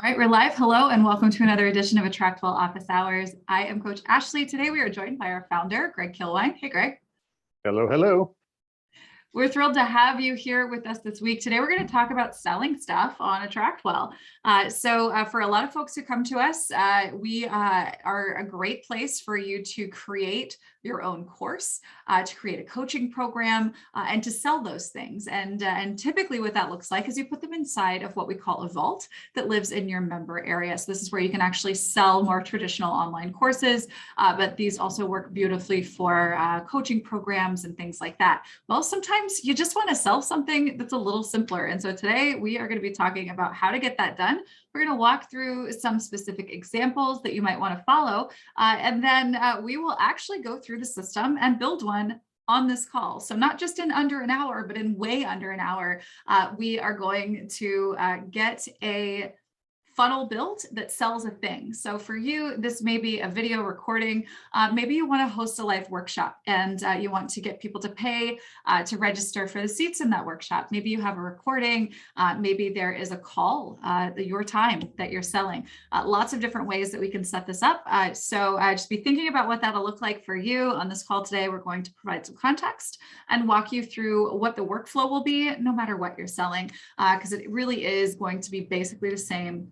All right, we're live. Hello, and welcome to another edition of AttractWell Office Hours. I am Coach Ashley. Today we are joined by our founder, Greg Kilwine. Hey, Greg. Hello, hello. We're thrilled to have you here with us this week. Today, we're going to talk about selling stuff on AttractWell. For a lot of folks who come to us, we are a great place for you to create your own course, to create a coaching program, and to sell those things. And typically what that looks like is you put them inside of what we call a vault that lives in your member area. So this is where you can actually sell more traditional online courses, but these also work beautifully for coaching programs and things like that. Well, sometimes you just want to sell something that's a little simpler. And so today we are going to be talking about how to get that done. We're going to walk through some specific examples that you might want to follow. And then we will actually go through the system and build one on this call. So not just in under an hour, but in way under an hour, we are going to get a funnel built that sells a thing. So for you, this may be a video recording. Maybe you want to host a live workshop and you want to get people to pay to register for the seats in that workshop. Maybe you have a recording. Maybe there is a call, your time that you're selling. Lots of different ways that we can set this up. So just be thinking about what that'll look like for you. On this call today, we're going to provide some context and walk you through what the workflow will be, no matter what you're selling, because it really is going to be basically the same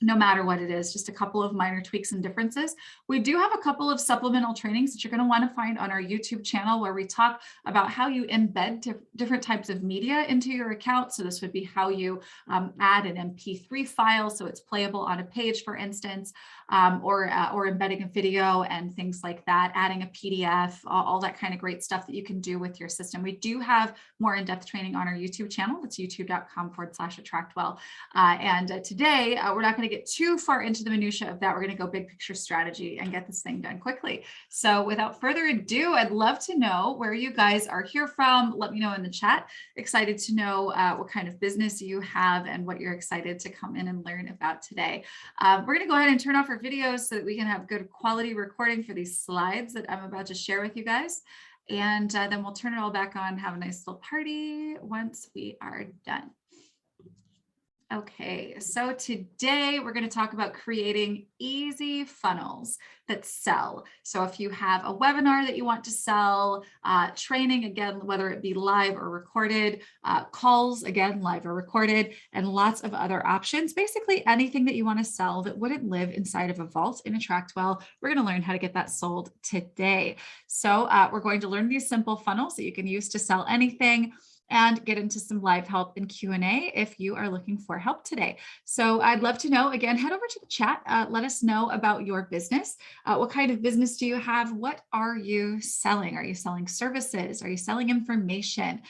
no matter what it is, just a couple of minor tweaks and differences. We do have a couple of supplemental trainings that you're going to want to find on our YouTube channel where we talk about how you embed different types of media into your account. So this would be how you add an MP3 file so it's playable on a page, for instance, or embedding a video and things like that, adding a PDF, all that kind of great stuff that you can do with your system. We do have more in-depth training on our YouTube channel. It's youtube.com/AttractWell. Today, we're not going to get too far into the minutia of that. We're going to go big picture strategy and get this thing done quickly. So without further ado, I'd love to know where you guys are here from. Let me know in the chat. Excited to know what kind of business you have and what you're excited to come in and learn about today. We're going to go ahead and turn off our videos so that we can have good quality recording for these slides that I'm about to share with you guys. And then we'll turn it all back on, have a nice little party once we are done. Okay, so today we're going to talk about creating easy funnels that sell. So if you have a webinar that you want to sell, training, again, whether it be live or recorded, calls, again, live or recorded, and lots of other options, basically anything that you want to sell that wouldn't live inside of a vault in AttractWell, we're going to learn how to get that sold today. So we're going to learn these simple funnels that you can use to sell anything and get into some live help and Q&A if you are looking for help today. So I'd love to know, again, head over to the chat. Let us know about your business. What kind of business do you have? What are you selling? Are you selling services? Are you selling information?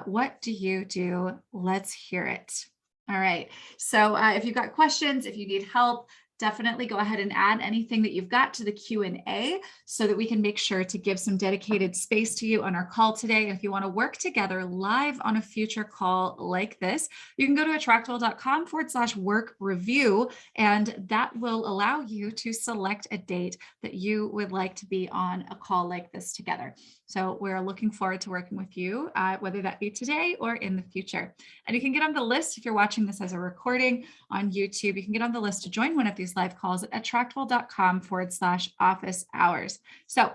What do you do? Let's hear it. All right. So if you've got questions, if you need help, definitely go ahead and add anything that you've got to the Q&A so that we can make sure to give some dedicated space to you on our call today. If you want to work together live on a future call like this, you can go to attractwell.com/work review, and that will allow you to select a date that you would like to be on a call like this together. So we're looking forward to working with you, whether that be today or in the future. And you can get on the list if you're watching this as a recording on YouTube. You can get on the list to join one of these live calls at attractwell.com/office hours. So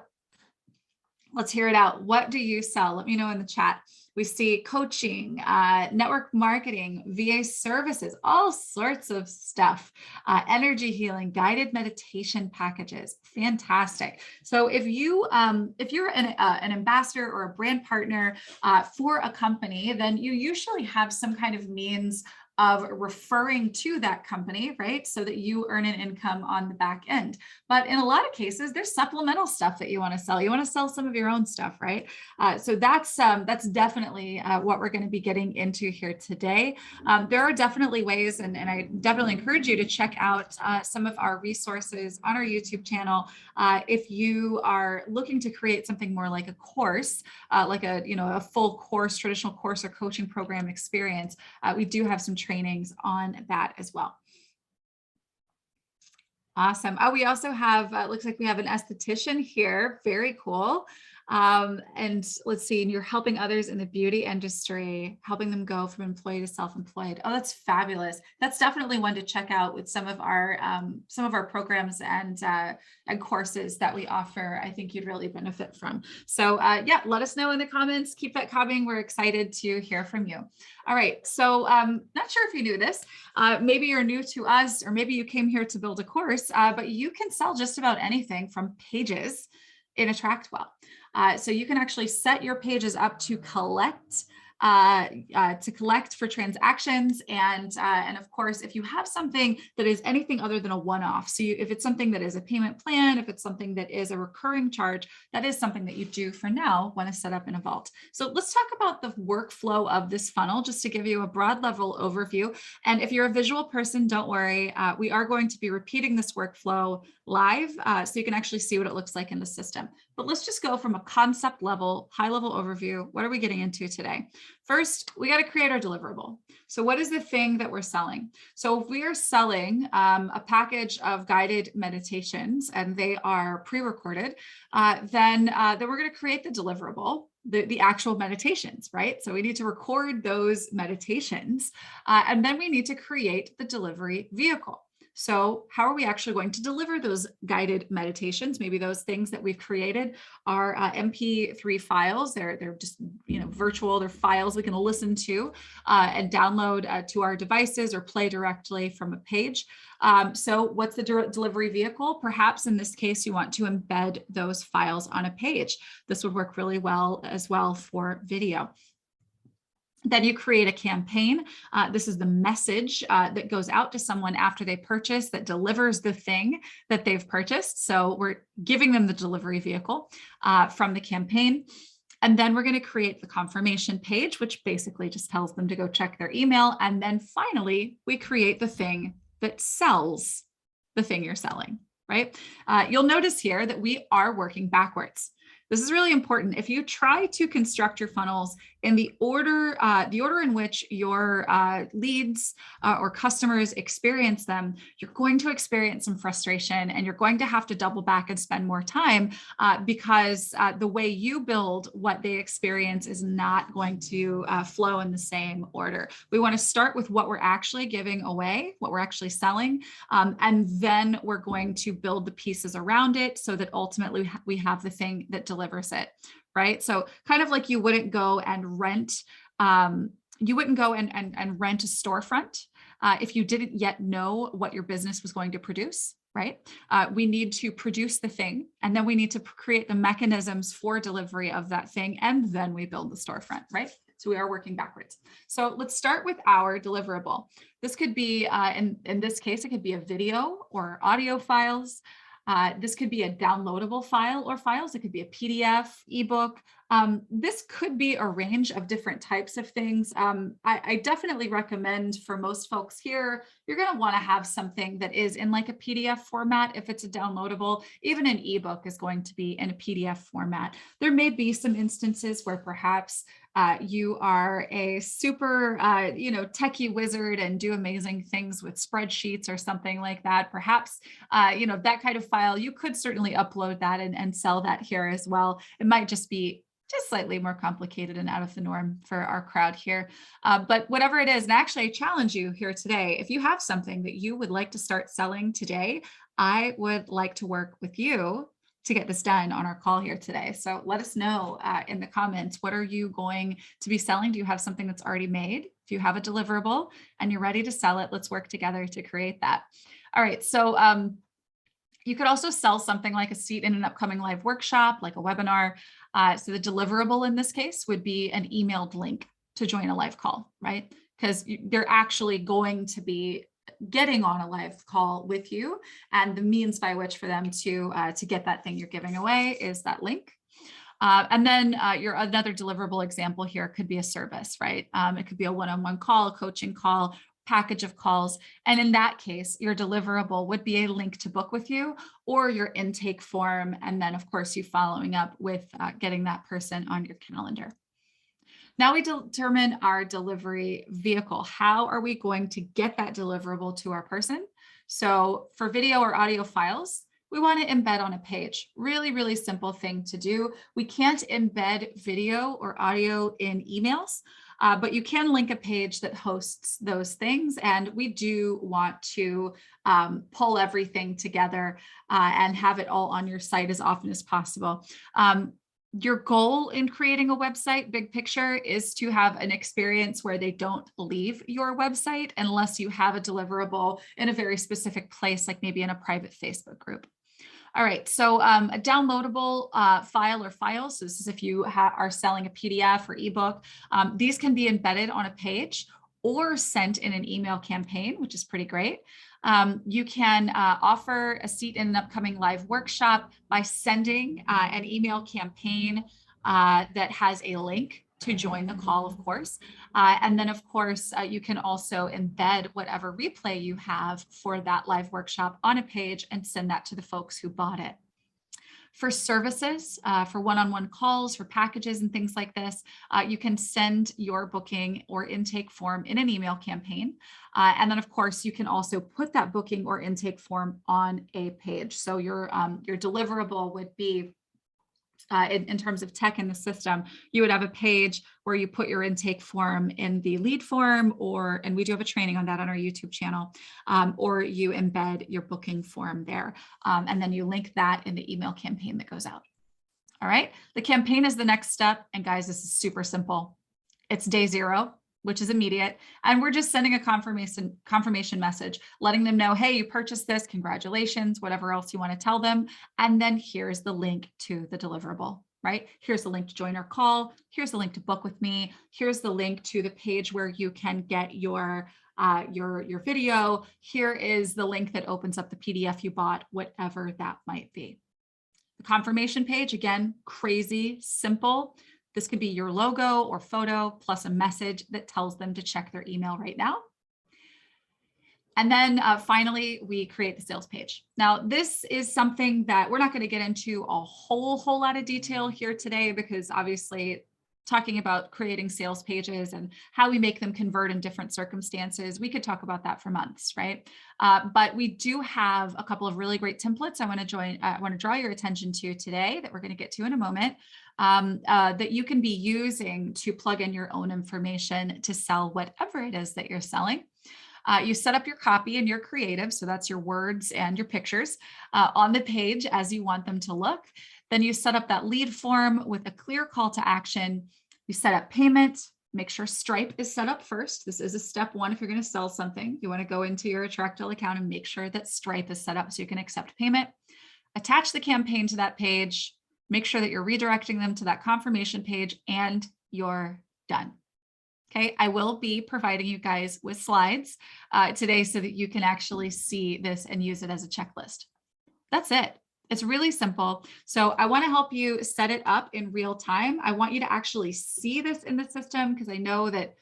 let's hear it out. What do you sell? Let me know in the chat. We see coaching, network marketing, VA services, all sorts of stuff, energy healing, guided meditation packages. Fantastic. So if you're an ambassador or a brand partner for a company, then you usually have some kind of means of referring to that company, right? So that you earn an income on the back end. But in a lot of cases, there's supplemental stuff that you want to sell. You want to sell some of your own stuff, right? So that's definitely what we're going to be getting into here today. There are definitely ways, and I definitely encourage you to check out some of our resources on our YouTube channel. If you are looking to create something more like a course, like a full course, traditional course or coaching program experience, we do have some trainings on that as well. Awesome. Oh, we also have, looks like we have an esthetician here. Very cool. And let's see, and you're helping others in the beauty industry, helping them go from employee to self-employed. Oh, that's fabulous. That's definitely one to check out with some of our programs and courses that we offer. I think you'd really benefit from. So yeah, let us know in the comments. Keep that coming. We're excited to hear from you. All right. So not sure if you knew this. Maybe you're new to us, or maybe you came here to build a course, but you can sell just about anything from pages in AttractWell. So you can actually set your pages up to collect for transactions. And of course, if you have something that is anything other than a one-off, so if it's something that is a payment plan, if it's something that is a recurring charge, that is something that you do for now want to set up in a vault. So let's talk about the workflow of this funnel, just to give you a broad level overview. And if you're a visual person, don't worry, we are going to be repeating this workflow live, so you can actually see what it looks like in the system. But let's just go from a concept level, high level overview. What are we getting into today? First, we got to create our deliverable. So what is the thing that we're selling? So if we are selling a package of guided meditations and they are pre-recorded, then we're going to create the deliverable, the actual meditations, right? So we need to record those meditations, and then we need to create the delivery vehicle. So how are we actually going to deliver those guided meditations? Maybe those things that we've created are MP3 files. They're just, virtual. They're files we can listen to and download to our devices or play directly from a page. So what's the delivery vehicle? Perhaps in this case, you want to embed those files on a page. This would work really well as well for video. Then you create a campaign. This is the message that goes out to someone after they purchase, that delivers the thing that they've purchased. So we're giving them the delivery vehicle from the campaign. And then we're going to create the confirmation page, which basically just tells them to go check their email. And then finally, we create the thing that sells the thing you're selling, right? You'll notice here that we are working backwards. This is really important. If you try to construct your funnels in the order in which your leads or customers experience them, you're going to experience some frustration, and you're going to have to double back and spend more time because the way you build what they experience is not going to flow in the same order. We want to start with what we're actually giving away, what we're actually selling, and then we're going to build the pieces around it so that ultimately we have the thing that delivers it. Right. So kind of like you wouldn't go and rent, rent a storefront if you didn't yet know what your business was going to produce. Right. We need to produce the thing, and then we need to create the mechanisms for delivery of that thing. And then we build the storefront. Right. So we are working backwards. So let's start with our deliverable. This could be, in this case, it could be a video or audio files. This could be a downloadable file or files. It could be a PDF, ebook. This could be a range of different types of things. I definitely recommend for most folks here, you're going to want to have something that is in like a PDF format. If it's a downloadable, even an ebook is going to be in a PDF format. There may be some instances where perhaps you are a super, techie wizard and do amazing things with spreadsheets or something like that. Perhaps, that kind of file, you could certainly upload that and sell that here as well. It might just be slightly more complicated and out of the norm for our crowd here. But whatever it is, and actually I challenge you here today, if you have something that you would like to start selling today, I would like to work with you to get this done on our call here today. So let us know in the comments, what are you going to be selling? Do you have something that's already made? If you have a deliverable and you're ready to sell it, let's work together to create that. All right, so you could also sell something like a seat in an upcoming live workshop, like a webinar. So the deliverable in this case would be an emailed link to join a live call, right? Because they're actually going to be getting on a live call with you, and the means by which for them to get that thing you're giving away is that link. And then your another deliverable example here could be a service, right? It could be a one-on-one call, a coaching call, package of calls. And in that case, your deliverable would be a link to book with you or your intake form. And then of course, you following up with getting that person on your calendar. Now we determine our delivery vehicle. How are we going to get that deliverable to our person? So for video or audio files, we want to embed on a page. Really, really simple thing to do. We can't embed video or audio in emails, but you can link a page that hosts those things. And we do want to pull everything together and have it all on your site as often as possible. Your goal in creating a website, big picture, is to have an experience where they don't leave your website unless you have a deliverable in a very specific place, like maybe in a private Facebook group. All right, so a downloadable file or files, so this is if you are selling a PDF or ebook, these can be embedded on a page or sent in an email campaign, which is pretty great. You can offer a seat in an upcoming live workshop by sending an email campaign that has a link to join the call, of course. And then, of course, you can also embed whatever replay you have for that live workshop on a page and send that to the folks who bought it. For services, for one-on-one calls, for packages and things like this, you can send your booking or intake form in an email campaign. And then, of course, you can also put that booking or intake form on a page. So your deliverable would be, in terms of tech in the system, you would have a page where you put your intake form in the lead form, and we do have a training on that on our YouTube channel, or you embed your booking form there. And then you link that in the email campaign that goes out. All right. The campaign is the next step. And guys, this is super simple. It's day 0, which is immediate. And we're just sending a confirmation message, letting them know, hey, you purchased this, congratulations, whatever else you want to tell them. And then here's the link to the deliverable, right? Here's the link to join our call. Here's the link to book with me. Here's the link to the page where you can get your video. Here is the link that opens up the PDF you bought, whatever that might be. The confirmation page, again, crazy simple. This could be your logo or photo plus a message that tells them to check their email right now. And then finally, we create the sales page. Now, this is something that we're not going to get into a whole lot of detail here today, because obviously talking about creating sales pages and how we make them convert in different circumstances, we could talk about that for months, right? But we do have a couple of really great templates I want to draw your attention to today that we're going to get to in a moment, that you can be using to plug in your own information to sell whatever it is that you're selling. You set up your copy and your creative, so that's your words and your pictures, on the page as you want them to look. Then you set up that lead form with a clear call to action. You set up payment. Make sure Stripe is set up first. This is a step 1 if you're going to sell something. You want to go into your AttractWell account and make sure that Stripe is set up so you can accept payment. Attach the campaign to that page. Make sure that you're redirecting them to that confirmation page, and you're done. Okay, I will be providing you guys with slides today so that you can actually see this and use it as a checklist. That's it. It's really simple. So I want to help you set it up in real time. I want you to actually see this in the system, because I know that,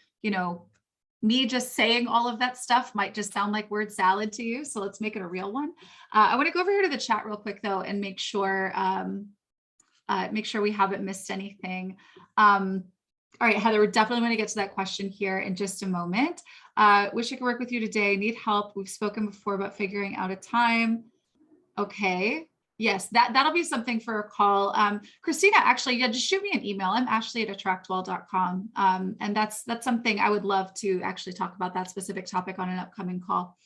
me just saying all of that stuff might just sound like word salad to you. So let's make it a real one. I want to go over here to the chat real quick though, and make sure we haven't missed anything. All right, Heather, we're definitely going to get to that question here in just a moment. Wish I could work with you today. Need help. We've spoken before about figuring out a time. Okay. Yes, that'll be something for a call. Christina, actually, yeah, just shoot me an email. I'm Ashley@attractwell.com. And that's something I would love to actually talk about, that specific topic, on an upcoming call.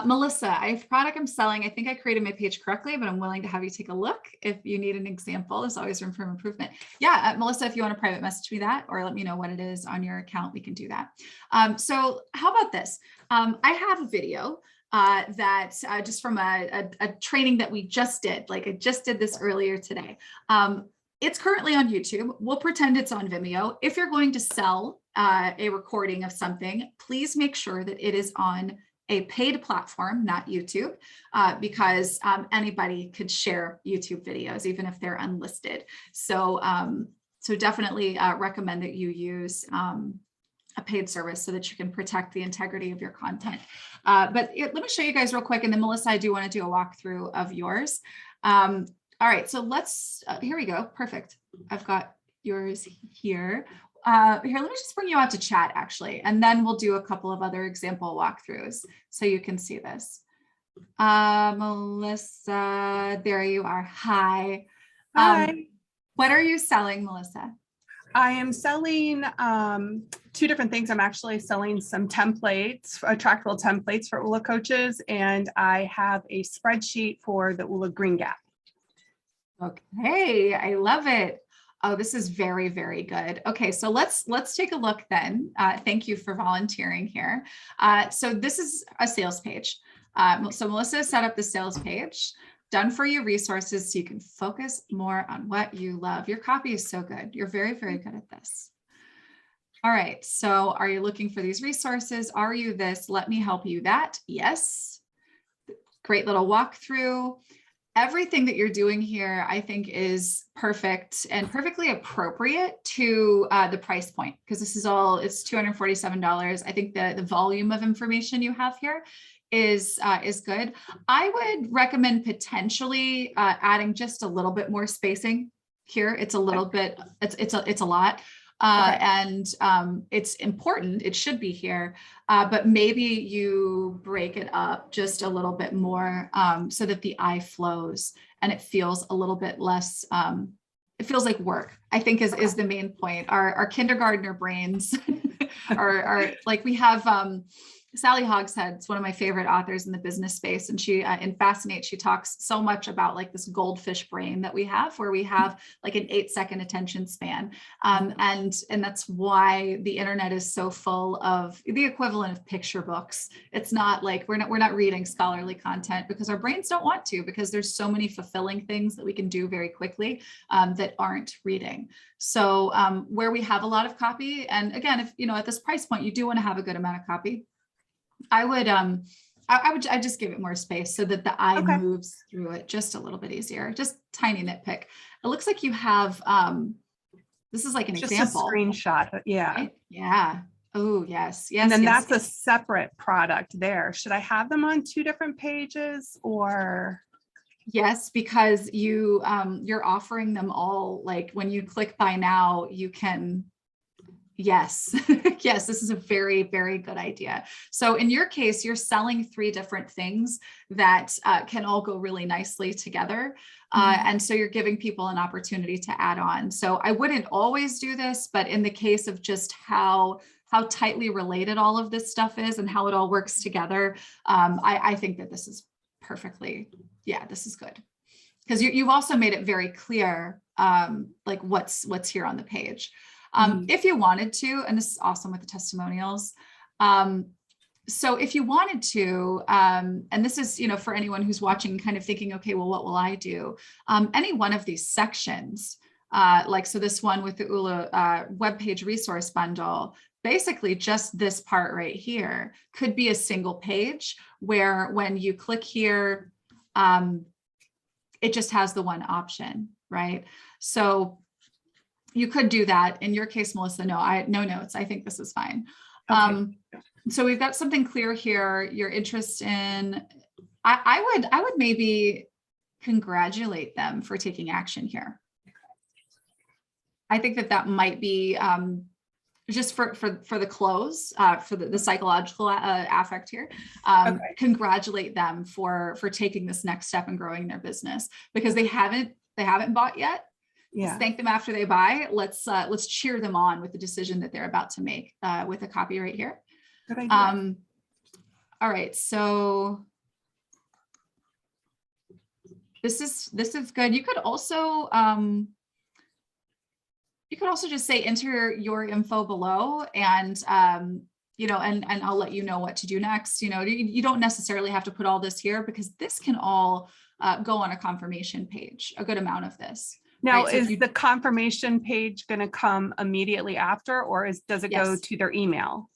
Melissa, I have a product I'm selling. I think I created my page correctly, but I'm willing to have you take a look if you need an example. There's always room for improvement. Yeah, Melissa, if you want to private message me that, or let me know what it is on your account, we can do that. So how about this? I have a video that just from a training that we just did. Like, I just did this earlier today. It's currently on YouTube. We'll pretend it's on Vimeo. If you're going to sell a recording of something, please make sure that it is on a paid platform, not YouTube, because anybody could share YouTube videos, even if they're unlisted. So, so definitely recommend that you use a paid service so that you can protect the integrity of your content. But let me show you guys real quick. And then Melissa, I do want to do a walkthrough of yours. All right, so let's, here we go. Perfect. I've got yours here. Here, let me just bring you out to chat actually, and then we'll do a couple of other example walkthroughs so you can see this. Melissa, there you are. Hi. Hi, What are you selling, Melissa? I am selling two different things. I'm actually selling some templates, AttractWell templates for ULA coaches, and I have a spreadsheet for the ULA Green Gap. Okay, I love it. Oh, this is very, very good. Okay, so let's take a look then. Thank you for volunteering here. So this is a sales page. So Melissa set up the sales page, done for you resources so you can focus more on what you love. Your copy is so good. You're very, very good at this. All right, so are you looking for these resources? Are you this? Let me help you that. Yes. Great little walkthrough. Everything that you're doing here, I think, is perfect and perfectly appropriate to the price point, because this is all, it's $247. I think the volume of information you have here is good. I would recommend potentially adding just a little bit more spacing here. It's a little bit, it's a lot. And it's important, it should be here, but maybe you break it up just a little bit more so that the eye flows and it feels a little bit less, it feels like work, I think is the main point. Our kindergartner brains are like, we have Sally Hogshead's one of my favorite authors in the business space. And she, in Fascinate, she talks so much about like this goldfish brain that we have, where we have like an 8-second attention span. And that's why the internet is so full of the equivalent of picture books. It's not like we're not reading scholarly content because our brains don't want to, because there's so many fulfilling things that we can do very quickly that aren't reading. So where we have a lot of copy, and again, if you know, at this price point, you do want to have a good amount of copy, I'd just give it more space so that the eye moves through it just a little bit easier. Just tiny nitpick. It looks like you have, this is like an example. A screenshot. Yeah. Right? Yeah. Oh, yes. Yes. And then yes, that's a separate product there. Should I have them on two different pages or? Yes, because you're offering them all. Like when you click buy now, you can, yes, yes, this is a very, very good idea. So in your case, you're selling 3 different things that can all go really nicely together. And so you're giving people an opportunity to add on. So I wouldn't always do this, but in the case of just how tightly related all of this stuff is and how it all works together, I think that this is perfectly, yeah, this is good. Because you've also made it very clear, like what's here on the page. If you wanted to, and this is awesome with the testimonials. So if you wanted to, and this is, you know, for anyone who's watching, kind of thinking, okay, well, what will I do? Any one of these sections, like, so this one with the ULA webpage resource bundle, basically just this part right here could be a single page where when you click here, it just has the one option, right? So you could do that. In your case, Melissa, no notes. I think this is fine. Okay. So we've got something clear here. Your interest in, I would maybe congratulate them for taking action here. I think that might be just for the close, for the psychological affect here. Congratulate them for taking this next step and growing their business, because they haven't bought yet. Yeah. Let's thank them after they buy. Let's cheer them on with the decision that they're about to make with a copy right here. Good idea. All right, so this is good. You could also just say enter your info below, and you know, and I'll let you know what to do next. You know, you don't necessarily have to put all this here, because this can all go on a confirmation page, a good amount of this. Now, right? So is the confirmation page going to come immediately after, or does it go to their email?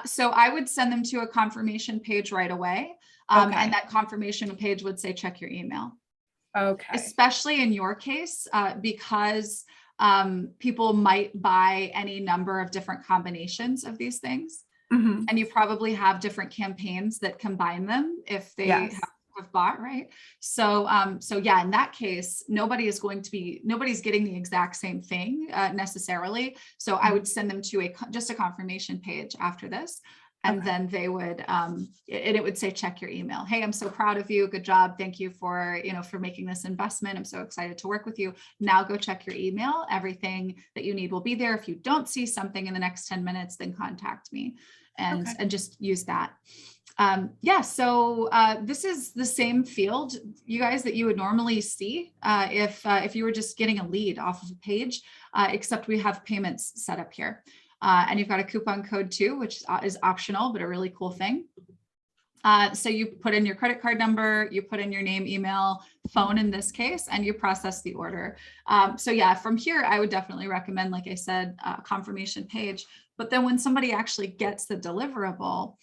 So I would send them to a confirmation page right away. And that confirmation page would say, check your email. Okay. Especially in your case, because people might buy any number of different combinations of these things. And you probably have different campaigns that combine them if they have bought, right? So yeah, in that case, nobody's getting the exact same thing necessarily. So I would send them to just a confirmation page after this, And then they would, and it would say, check your email. Hey, I'm so proud of you. Good job. Thank you for, for making this investment. I'm so excited to work with you. Now go check your email. Everything that you need will be there. If you don't see something in the next 10 minutes, then contact me and just use that. So this is the same field, you guys, that you would normally see if you were just getting a lead off of a page, except we have payments set up here. And you've got a coupon code too, which is optional, but a really cool thing. So you put in your credit card number, you put in your name, email, phone in this case, and you process the order. So yeah, from here, I would definitely recommend, like I said, a confirmation page. But then when somebody actually gets the deliverable,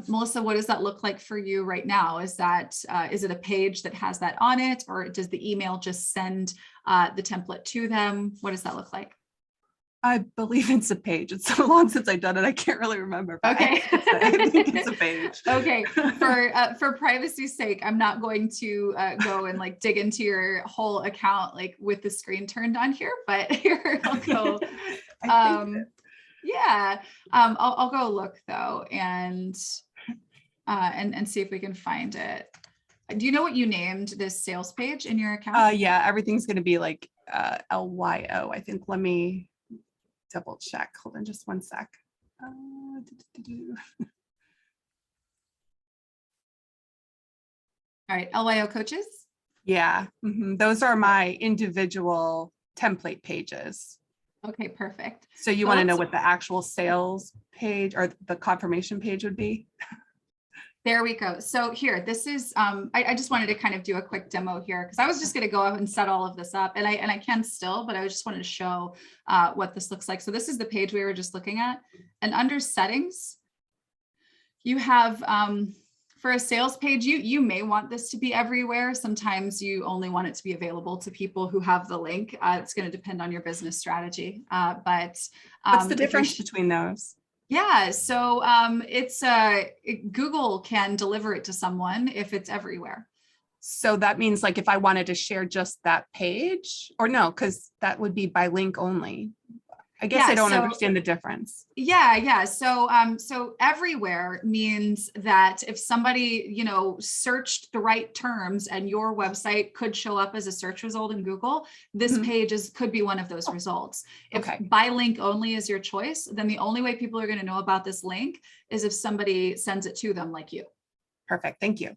Melissa, what does that look like for you right now? Is it a page that has that on it, or does the email just send the template to them? What does that look like? I believe it's a page. It's so long since I've done it, I can't really remember. Okay. I think it's a page. Okay. For privacy's sake, I'm not going to go and like dig into your whole account like with the screen turned on here, but here I'll go. I'll go look though and see if we can find it. Do you know what you named this sales page in your account? Yeah, everything's going to be like LYO. I think. Let me double check. Hold on just one sec. All right, LYO coaches. Yeah, those are my individual template pages. Okay, perfect. So you want to know what the actual sales page or the confirmation page would be? There we go. So here, this is, I just wanted to kind of do a quick demo here because I was just going to go out and set all of this up and I can still, but I just wanted to show what this looks like. So this is the page we were just looking at, and under settings, you have, for a sales page, you may want this to be everywhere. Sometimes you only want it to be available to people who have the link. It's going to depend on your business strategy. But what's the difference between those? Yeah, so Google can deliver it to someone if it's everywhere. So that means like if I wanted to share just that page, or no, because that would be by link only. I guess I don't understand the difference. Yeah. So everywhere means that if somebody, searched the right terms and your website could show up as a search result in Google, this page could be one of those results. If by link only is your choice, then the only way people are going to know about this link is if somebody sends it to them like you. Perfect. Thank you.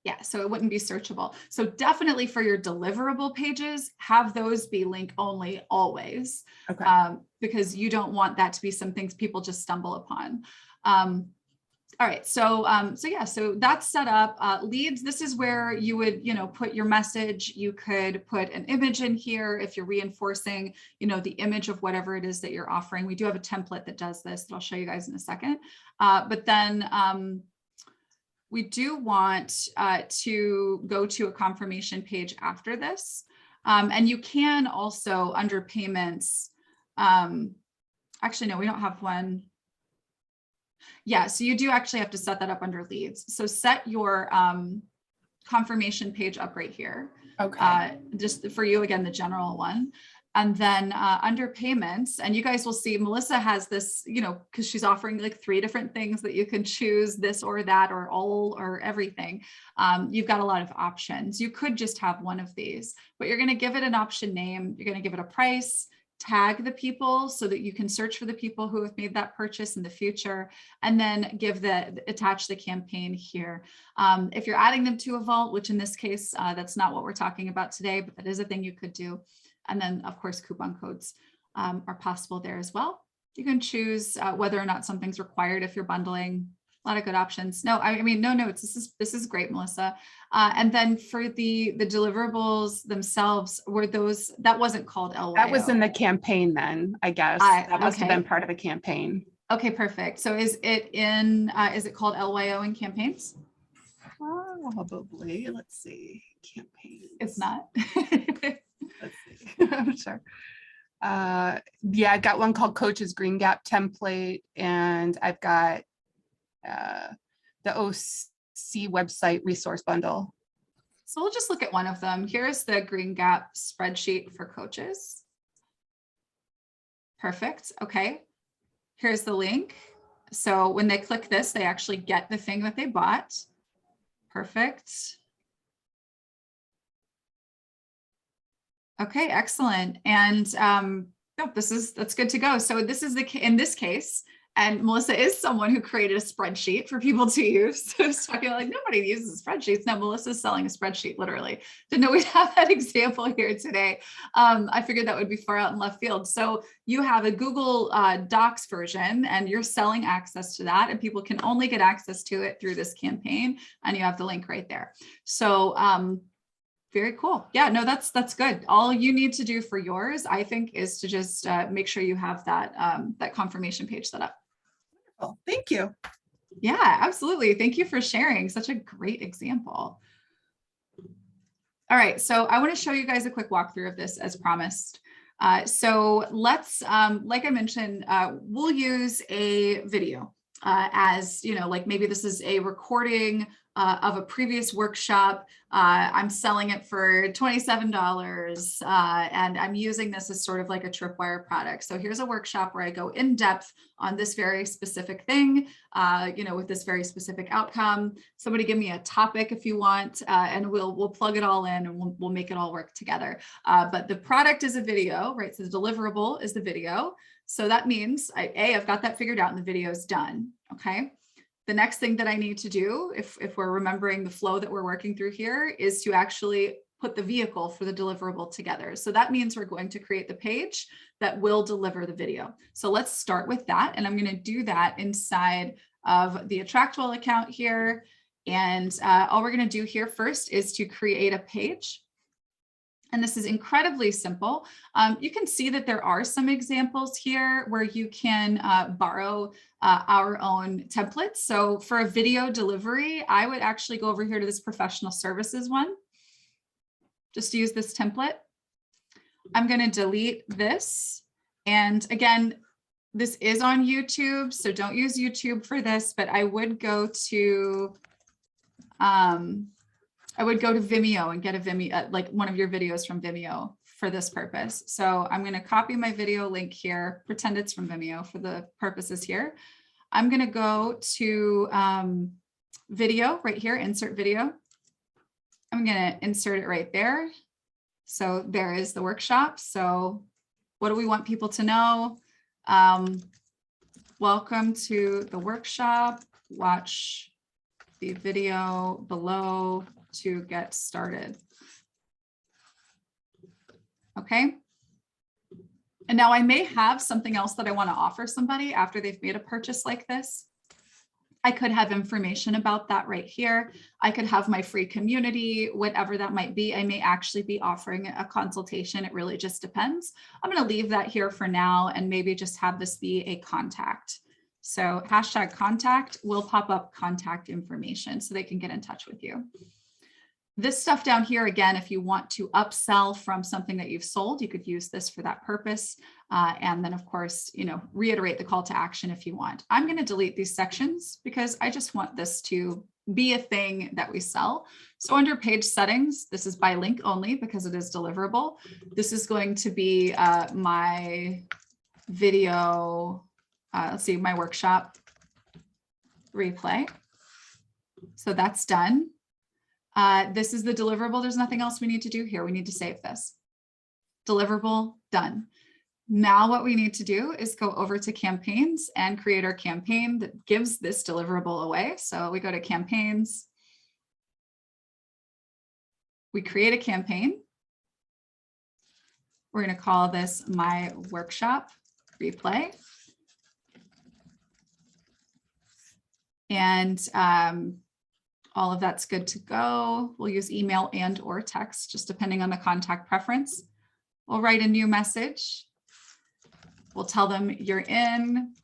Yeah, so it wouldn't be searchable. So definitely for your deliverable pages, have those be link only always, because you don't want that to be some things people just stumble upon. All right, so that's set up. Leads, this is where you would, put your message. You could put an image in here if you're reinforcing, the image of whatever it is that you're offering. We do have a template that does this that I'll show you guys in a second. But then we do want to go to a confirmation page after this. And you can also, under payments, actually, no, we don't have one. Yeah, so you do actually have to set that up under leads. So set your confirmation page up right here. Okay. Just for you, again, the general one. And then under payments, and you guys will see Melissa has this, because she's offering like 3 different things that you can choose, this or that, or all, or everything. You've got a lot of options. You could just have one of these, but you're going to give it an option name. You're going to give it a price, tag the people so that you can search for the people who have made that purchase in the future, and then attach the campaign here. If you're adding them to a vault, which in this case, that's not what we're talking about today, but that is a thing you could do. And then, of course, coupon codes are possible there as well. You can choose whether or not something's required if you're bundling. A lot of good options. No notes. This is great, Melissa. And then for the deliverables themselves, that wasn't called LYO. That was in the campain then, I guess. That must have been part of the campaign. Okay, perfect. So is it called LYO in campaigns? Probably. Let's see. Campaigns. It's not. Let's see. I'm sure. Yeah, I've got one called Coach's Green Gap template, and I've got the OC website resource bundle. So we'll just look at one of them. Here's the Green Gap spreadsheet for coaches. Perfect. Okay. Here's the link. So when they click this, they actually get the thing that they bought. Perfect. Okay, excellent. And no, that's good to go. So this is in this case, and Melissa is someone who created a spreadsheet for people to use. So I was talking like nobody uses spreadsheets. No, Melissa's selling a spreadsheet, literally. Didn't know we'd have that example here today. I figured that would be far out in left field. So you have a Google Docs version and you're selling access to that, and people can only get access to it through this campaign. And you have the link right there. So very cool. Yeah, no, that's good. All you need to do for yours, I think, is to just make sure you have that that confirmation page set up. Oh, thank you. Yeah, absolutely. Thank you for sharing. Such a great example. All right, so I want to show you guys a quick walkthrough of this as promised. So let's, like I mentioned, we'll use a video as, you know, like maybe this is a recording of a previous workshop. I'm selling it for $27 and I'm using this as sort of like a tripwire product. So here's a workshop where I go in depth on this very specific thing, you know, with this very specific outcome. Somebody give me a topic if you want, and we'll plug it all in and we'll make it all work together. But the product is a video, right? So the deliverable is the video. So that means I've got that figured out and the video is done. Okay. The next thing that I need to do, if we're remembering the flow that we're working through here, is to actually put the vehicle for the deliverable together. So that means we're going to create the page that will deliver the video. So let's start with that. And I'm going to do that inside of the AttractWell account here. And all we're going to do here first is to create a page. And this is incredibly simple. You can see that there are some examples here where you can borrow our own templates. So for a video delivery, I would actually go over here to this professional services one. Just use this template. I'm going to delete this. And again, this is on YouTube, so don't use YouTube for this, but I would go to Vimeo and get a Vimeo, like one of your videos from Vimeo for this purpose. So I'm going to copy my video link here, pretend it's from Vimeo for the purposes here. I'm going to go to video right here, insert video. I'm going to insert it right there. So there is the workshop. So what do we want people to know? Welcome to the workshop. Watch the video below to get started. Okay. And now I may have something else that I want to offer somebody after they've made a purchase like this. I could have information about that right here. I could have my free community, whatever that might be. I may actually be offering a consultation. It really just depends. I'm going to leave that here for now and maybe just have this be a contact. So hashtag contact will pop up contact information so they can get in touch with you. This stuff down here, again, if you want to upsell from something that you've sold, you could use this for that purpose. And then of course, you know, reiterate the call to action if you want. I'm going to delete these sections because I just want this to be a thing that we sell. So under page settings, this is by link only because it is deliverable. This is going to be my video, let's see, my workshop replay. So that's done. This is the deliverable. There's nothing else we need to do here. We need to save this. Deliverable, done. Now what we need to do is go over to campaigns and create our campaign that gives this deliverable away. So we go to campaigns. We create a campaign. We're going to call this my workshop replay. And all of that's good to go. We'll use email and or text, just depending on the contact preference. We'll write a new message. We'll tell them you're in.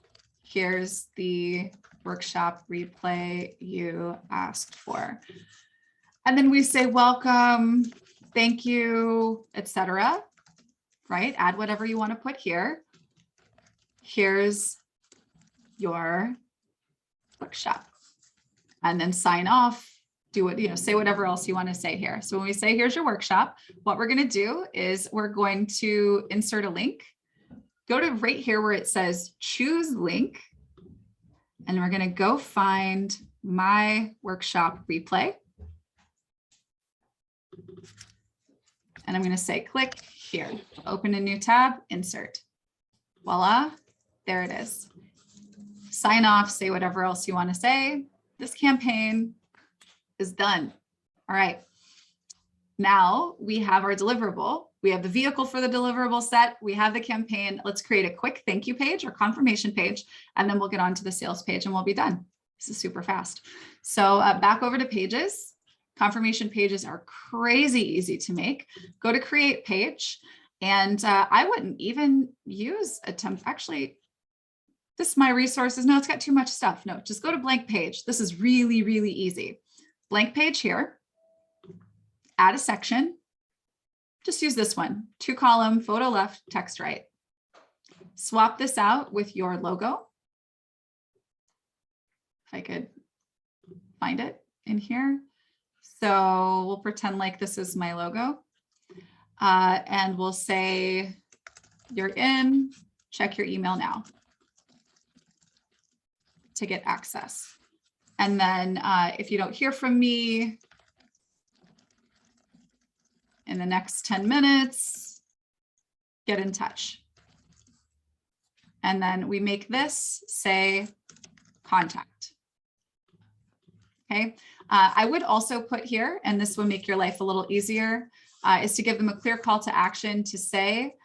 Here's the workshop replay you asked for. And then we say, welcome, thank you, etc. Right? Add whatever you want to put here. Here's your workshop. And then sign off, do what, you know, say whatever else you want to say here. So when we say, here's your workshop, what we're going to do is we're going to insert a link, go to right here where it says choose link. And we're going to go find my workshop replay. And I'm going to say click here, open a new tab, insert. Voila, there it is. Sign off, say whatever else you want to say. This campaign is done. All right. Now we have our deliverable. We have the vehicle for the deliverable set. We have the campaign. Let's create a quick thank you page or confirmation page, and then we'll get on to the sales page and we'll be done. This is super fast. So back over to pages. Confirmation pages are crazy easy to make. Go to create page. And I wouldn't even use a template. Actually, this is my resources. No, it's got too much stuff. No, just go to blank page. This is really, really easy. Blank page here. Add a section. Just use this one. 2-column, photo left, text right. Swap this out with your logo. If I could find it in here. So we'll pretend like this is my logo. And we'll say, you're in, check your email now to get access. And then if you don't hear from me in the next 10 minutes, get in touch. And then we make this say contact. Okay. I would also put here, and this will make your life a little easier, is to give them a clear call to action to say,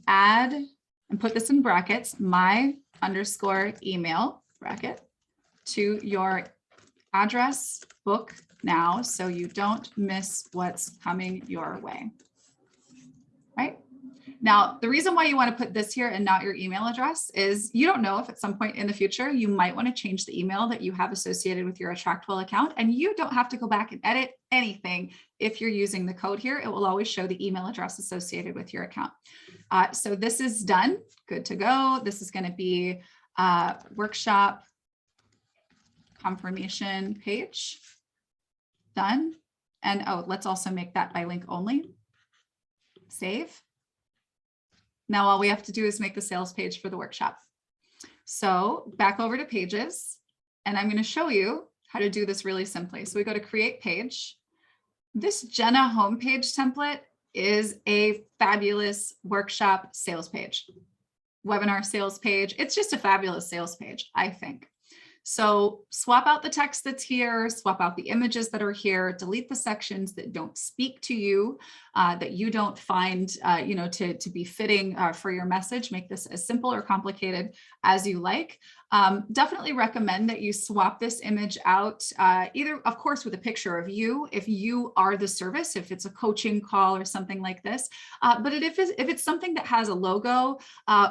add, and put this in brackets, my_email bracket to your address book now, so you don't miss what's coming your way. Right? Now, the reason why you want to put this here and not your email address is you don't know if at some point in the future you might want to change the email that you have associated with your AttractWell account, and you don't have to go back and edit anything. If you're using the code here, it will always show the email address associated with your account. So this is done, good to go. This is going to be workshop confirmation page, done. And oh, let's also make that by link only. Save. Now all we have to do is make the sales page for the workshop. So back over to pages, and I'm going to show you how to do this really simply. So we go to create page. This Jenna homepage template is a fabulous workshop sales page, webinar sales page. It's just a fabulous sales page, I think. So swap out the text that's here, swap out the images that are here, delete the sections that don't speak to you, that you don't find, to be fitting for your message. Make this as simple or complicated as you like. Definitely recommend that you swap this image out, either, of course, with a picture of you, if you are the service, if it's a coaching call or something like this. But if it's something that has a logo,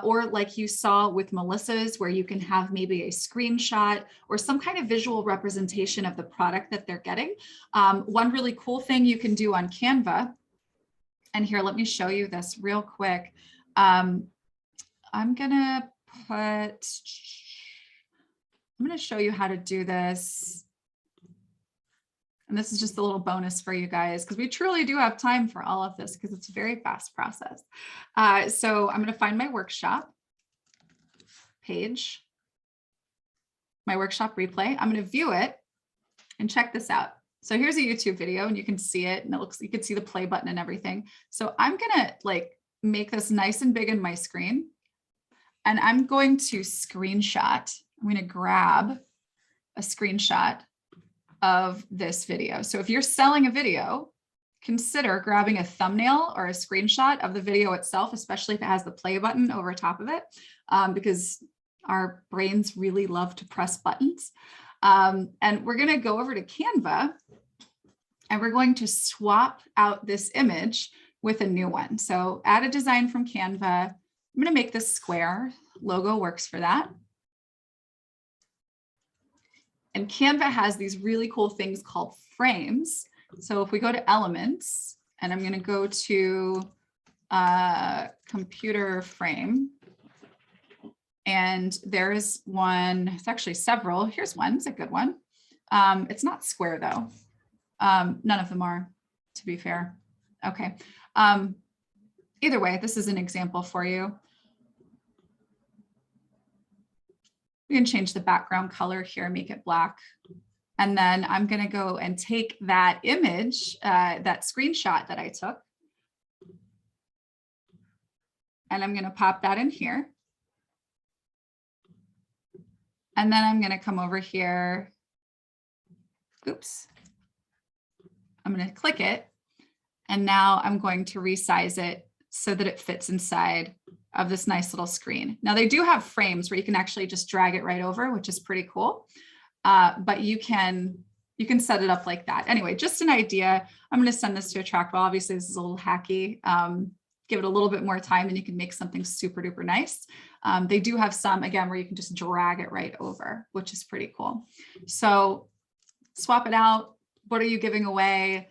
or like you saw with Melissa's, where you can have maybe a screenshot or some kind of visual representation of the product that they're getting. One really cool thing you can do on Canva, and here, let me show you this real quick. I'm going to show you how to do this. And this is just a little bonus for you guys, because we truly do have time for all of this, because it's a very fast process. So I'm going to find my workshop page, my workshop replay. I'm going to view it and check this out. So here's a YouTube video, and you can see it, and it looks, you can see the play button and everything. So I'm going to make this nice and big in my screen, and I'm going to screenshot. I'm going to grab a screenshot of this video. So if you're selling a video, consider grabbing a thumbnail or a screenshot of the video itself, especially if it has the play button over top of it, because our brains really love to press buttons. And we're going to go over to Canva, and we're going to swap out this image with a new one. So add a design from Canva. I'm going to make this square. Logo works for that. And Canva has these really cool things called frames. So if we go to elements, and I'm going to go to computer frame, and there is one, it's actually several. Here's one, it's a good one. It's not square though. None of them are, to be fair. Okay. Either way, this is an example for you. We can change the background color here, make it black. And then I'm going to go and take that image, that screenshot that I took. And I'm going to pop that in here. And then I'm going to come over here. Oops. I'm going to click it. And now I'm going to resize it so that it fits inside of this nice little screen. Now they do have frames where you can actually just drag it right over, which is pretty cool. But you can set it up like that. Anyway, just an idea. I'm going to send this to AttractWell. Obviously, this is a little hacky. Give it a little bit more time and you can make something super duper nice. They do have some, again, where you can just drag it right over, which is pretty cool. So swap it out. What are you giving away?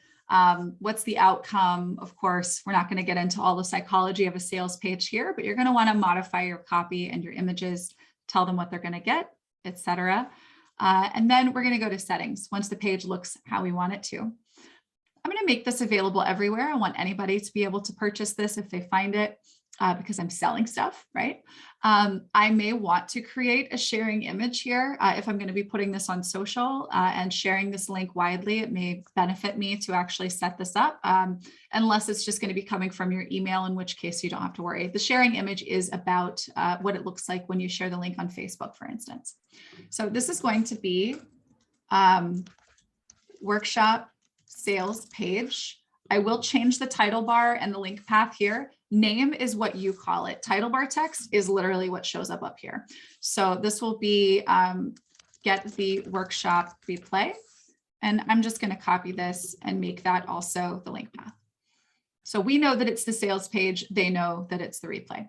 What's the outcome? Of course, we're not going to get into all the psychology of a sales page here, but you're going to want to modify your copy and your images, tell them what they're going to get, etc. And then we're going to go to settings once the page looks how we want it to. I'm going to make this available everywhere. I want anybody to be able to purchase this if they find it because I'm selling stuff, right? I may want to create a sharing image here. If I'm going to be putting this on social and sharing this link widely, it may benefit me to actually set this up unless it's just going to be coming from your email, in which case you don't have to worry. The sharing image is about what it looks like when you share the link on Facebook, for instance. So this is going to be workshop sales page. I will change the title bar and the link path here. Name is what you call it. Title bar text is literally what shows up here. So this will be get the workshop replay. And I'm just going to copy this and make that also the link path. So we know that it's the sales page. They know that it's the replay.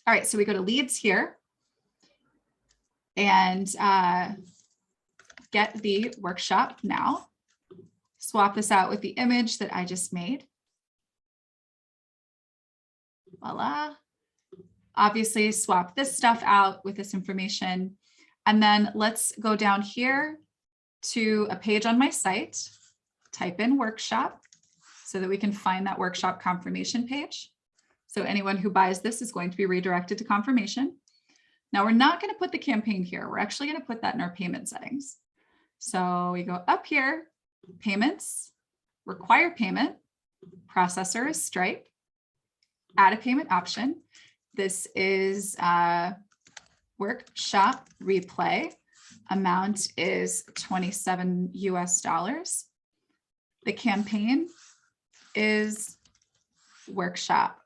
All right, so we go to leads here and get the workshop now. Swap this out with the image that I just made. Voila. Obviously, swap this stuff out with this information. And then let's go down here to a page on my site, type in workshop so that we can find that workshop confirmation page. So anyone who buys this is going to be redirected to confirmation. Now we're not going to put the campaign here. We're actually going to put that in our payment settings. So we go up here, payments, require payment, processor is Stripe, add a payment option. This is workshop replay. Amount is $27 US. The campaign is workshop,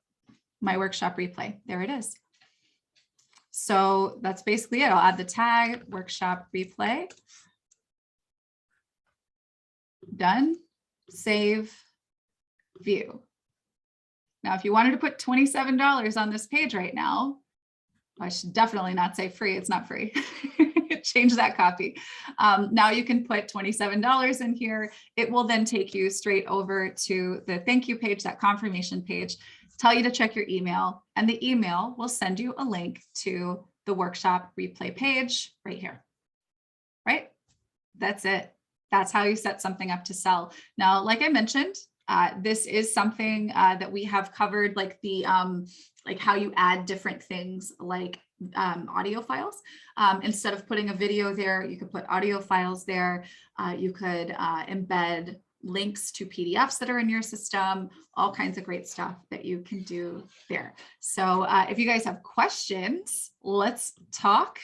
my workshop replay. There it is. So that's basically it. I'll add the tag workshop replay. Done, save, view. Now, if you wanted to put $27 on this page right now, I should definitely not say free. It's not free. Change that copy. Now you can put $27 in here. It will then take you straight over to the thank you page, that confirmation page, tell you to check your email, and the email will send you a link to the workshop replay page right here. Right? That's it. That's how you set something up to sell. Now, like I mentioned, this is something that we have covered, like the like how you add different things like audio files. Instead of putting a video there, you could put audio files there. You could embed links to PDFs that are in your system, all kinds of great stuff that you can do there. So if you guys have questions, let's talk.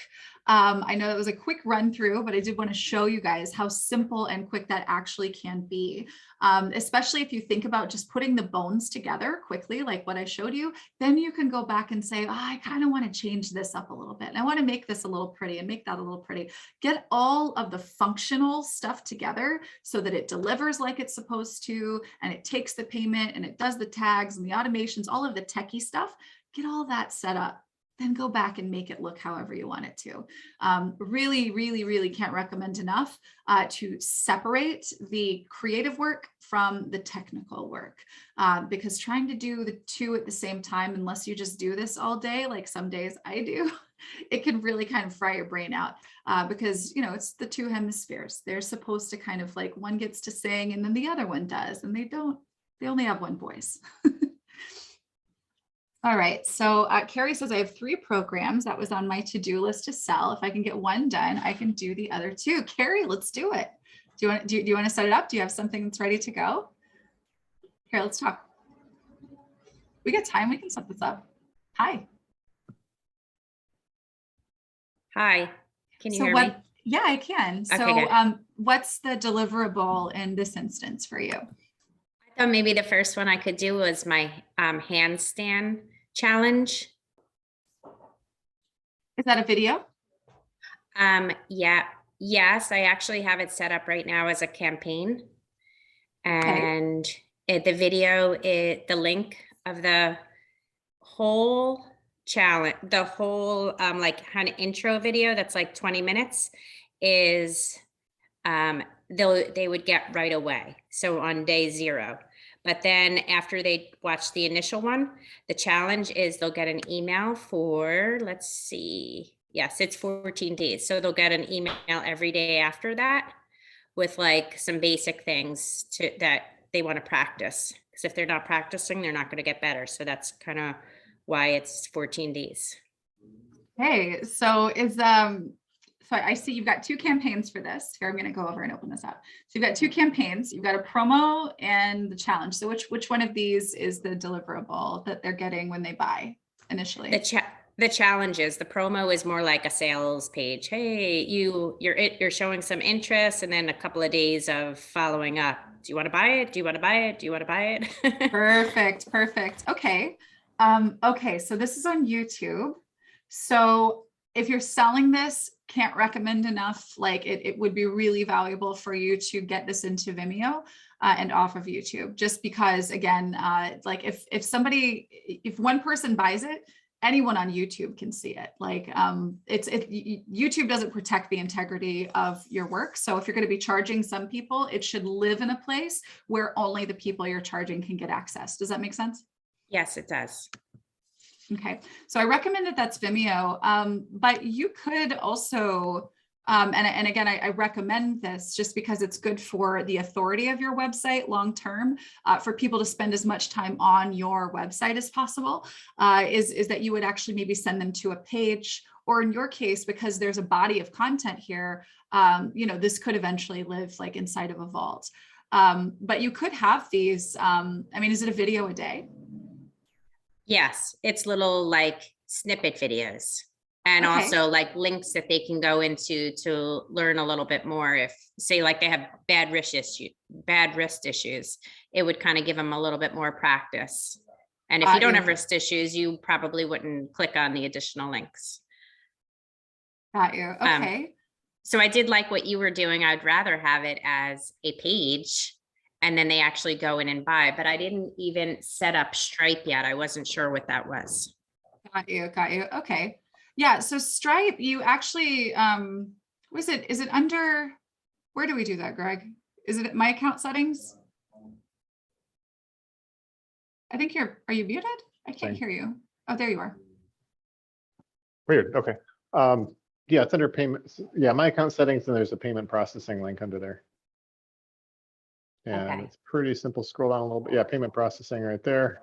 I know that was a quick run through, but I did want to show you guys how simple and quick that actually can be. Especially if you think about just putting the bones together quickly, like what I showed you, then you can go back and say, oh, I kind of want to change this up a little bit. And I want to make this a little pretty and make that a little pretty. Get all of the functional stuff together so that it delivers like it's supposed to, and it takes the payment and it does the tags and the automations, all of the techie stuff. Get all that set up. Then go back and make it look however you want it to. Really can't recommend enough to separate the creative work from the technical work, because trying to do the two at the same time, unless you just do this all day, like some days I do, it can really kind of fry your brain out because, you know, it's the two hemispheres. They're supposed to kind of like one gets to sing and then the other one does, and they don't, they only have one voice. All right. So Carrie says I have 3 programs that was on my to-do list to sell. If I can get one done, I can do the other 2. Carrie, let's do it. Do you want to set it up? Do you have something that's ready to go? Here, let's talk. We got time. We can set this up. Hi. Hi, can you So hear what? me? Yeah, I can. Okay, So good. what's the deliverable in this instance for you? I thought maybe the first one I could do was my handstand challenge. Is that a video? Yeah, yes, I actually have it set up right now as a campaign. Okay. And the video, the link of the whole challenge, the whole like kind of intro video that's like 20 minutes is they would get right away. So on day 0. But then after they watch the initial one, the challenge is they'll get an email for, let's see. Yes, it's 14 days. So they'll get an email every day after that with like some basic things that they want to practice. Because if they're not practicing, they're not going to get better. So that's kind of why it's 14 days. Hey, so so I see you've got 2 campaigns for this. Here, I'm going to go over and open this up. So you've got 2 campaigns. You've got a promo and the challenge. So which one of these is the deliverable that they're getting when they buy initially? The challenge is, the promo is more like a sales page. Hey, you're showing some interest, and then a couple of days of following up. Do you want to buy it? Do you want to buy it? Do you want to buy it? Perfect. Perfect. Okay. Okay. So this is on YouTube. So if you're selling this, can't recommend enough. Like it would be really valuable for you to get this into Vimeo and off of YouTube, just because again, like if one person buys it, anyone on YouTube can see it. Like YouTube doesn't protect the integrity of your work. So if you're going to be charging some people, it should live in a place where only the people you're charging can get access. Does that make sense? Yes, it does. Okay, so I recommend that that's Vimeo, but you could also, and again, I recommend this just because it's good for the authority of your website long-term, for people to spend as much time on your website as possible, is that you would actually maybe send them to a page, or in your case, because there's a body of content here, this could eventually live like inside of a vault. But you could have these, is it a video a day? Yes, it's little like snippet videos, and Okay. also like links that they can go into to learn a little bit more. If say like they have bad wrist issues, it would kind of give them a little bit more practice. And if you don't have wrist issues, you probably wouldn't click on the additional links. Got you. Okay. So I did like what you were doing. I'd rather have it as a page, and then they actually go in and buy, but I didn't even set up Stripe yet. I wasn't sure what that was. Got you. Got you. Okay. Yeah. So Stripe, you actually, is it under, where do we do that, Greg? Is it my account settings? I think are you muted? I can't hear you. Oh, there you are. Weird. Okay. Yeah, it's under payments. Yeah, my account settings, and there's a payment processing link under there. And Okay. It's pretty simple. Scroll down a little bit. Yeah, payment processing right there.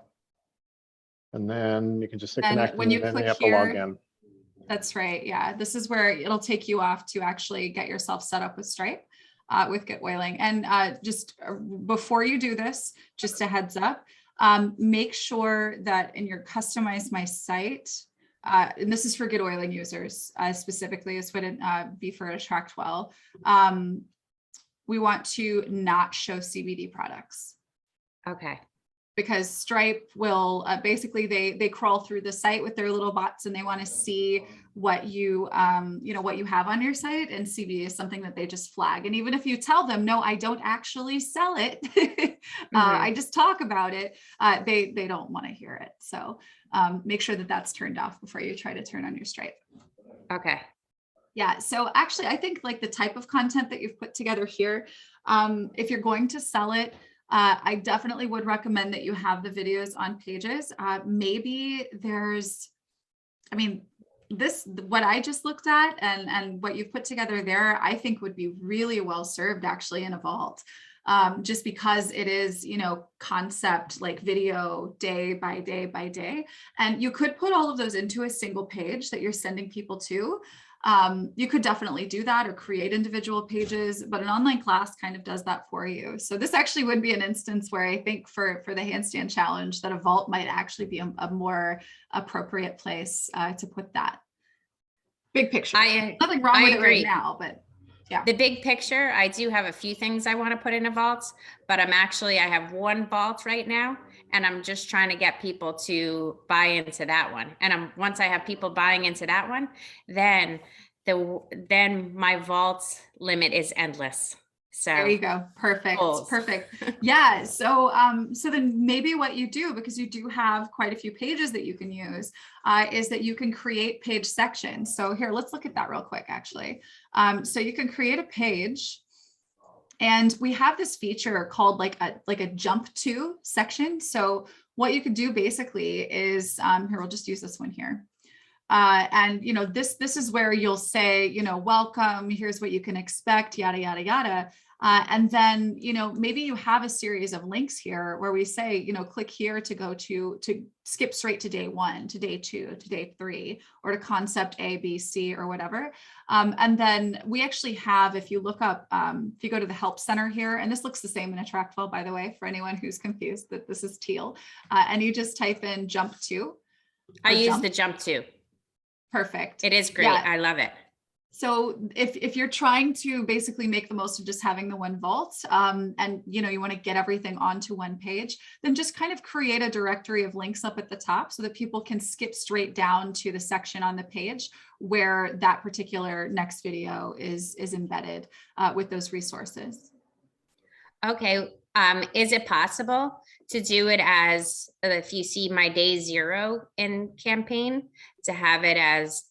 And then you can just hit connect, when you and then click you have to log here, in. that's right. Yeah, this is where it'll take you off to actually get yourself set up with Stripe, with Get Oiling. And just before you do this, just a heads up, make sure that in your customize my site, and this is for Get Oiling users specifically, this wouldn't be for AttractWell. We want to not show CBD products. Okay. Because Stripe will basically they crawl through the site with their little bots, and they want to see what you what you have on your site, and CBD is something that they just flag. And even if you tell them, no, I don't actually sell it, I just talk about it, they don't want to hear it. So make sure that that's turned off before you try to turn on your Stripe. Okay. Yeah, so actually, I think like the type of content that you've put together here, if you're going to sell it, I definitely would recommend that you have the videos on pages. Maybe what I just looked at and what you've put together there, I think would be really well served actually in a vault. Just because it is, concept like video day by day by day. And you could put all of those into a single page that you're sending people to. You could definitely do that or create individual pages, but an online class kind of does that for you. So this actually would be an instance where I think for the handstand challenge that a vault might actually be a more appropriate place to put that. Big picture. Nothing wrong with it right now, but yeah. The big picture, I do have a few things I want to put in a vault, but I have one vault right now, and I'm just trying to get people to buy into that one. And once I have people buying into that one, then my vault limit is endless. So there you go. Perfect. goals. Perfect. Yeah. So, so then maybe what you do, because you do have quite a few pages that you can use, is that you can create page sections. So here, let's look at that real quick, actually. So you can create a page, and we have this feature called like a jump to section. So what you can do basically is, here, we'll just use this one here. And this is where you'll say, welcome, here's what you can expect, yada, yada, yada. And then, maybe you have a series of links here where we say, click here to go to skip straight to day 1, to day 2, to day 3, or to concept A, B, C, or whatever. And then we actually have, if you look up, if you go to the help center here, and this looks the same in AttractWell, by the way, for anyone who's confused that this is teal, and you just type in jump to. I use the jump to. Perfect. It is great. Yeah. I love it. So if you're trying to basically make the most of just having the one vault, and you want to get everything onto one page, then just kind of create a directory of links up at the top so that people can skip straight down to the section on the page where that particular next video is embedded with those resources. Okay. Is it possible to do it as, if you see my day 0 in campaign, to have it as